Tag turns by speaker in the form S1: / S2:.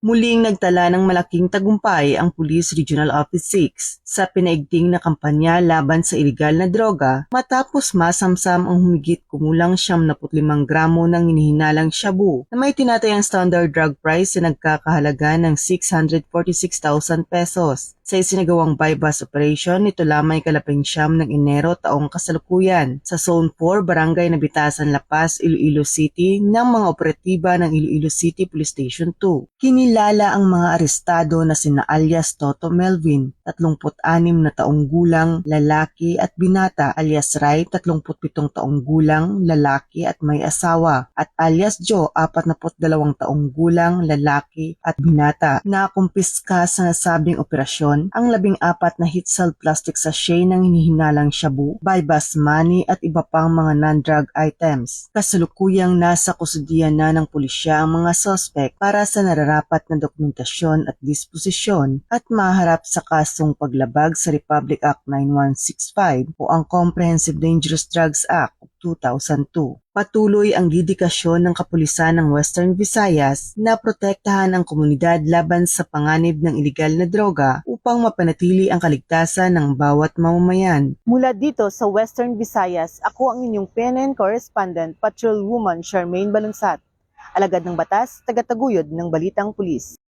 S1: Muling nagtala ng malaking tagumpay ang Police Regional Office 6 sa pinaigting na kampanya laban sa iligal na droga matapos masamsam ang humigit kumulang 75 gramo ng hinihinalang shabu na may tinatayang standard drug price na nagkakahalaga ng 646,000 pesos. Sa isinagawang bypass operation nito lamang kalaping-siyam ng Enero taong kasalukuyan sa Zone 4, Barangay Nabitasan, La Paz, Iloilo City ng mga operatiba ng Iloilo City Police Station 2. Kinilala ang mga arestado na sina alias Toto Melvin, 36 na taong gulang, lalaki at binata, alias Rai, 37 taong gulang, lalaki at may asawa, at alias Joe, 42 taong gulang, lalaki at binata. Nakumpiska sa nasabing operasyon ang 14 na hitsal plastic sachet ng hinihinalang shabu, bypass money at iba pang mga non-drug items. Kasalukuyang nasa kusudian na ng pulisya ang mga suspect para sa nararapat na dokumentasyon at disposisyon at maharap sa kasong paglabag sa Republic Act 9165 o ang Comprehensive Dangerous Drugs Act of 2002. Patuloy ang dedikasyon ng kapulisan ng Western Visayas na protektahan ang komunidad laban sa panganib ng iligal na droga upang mapanatili ang kaligtasan ng bawat mamamayan. Mula dito sa Western Visayas, ako ang inyong PNN correspondent, Patrolwoman Charmaine Balunsat. Alagad ng batas, tagataguyod ng Balitang Pulis.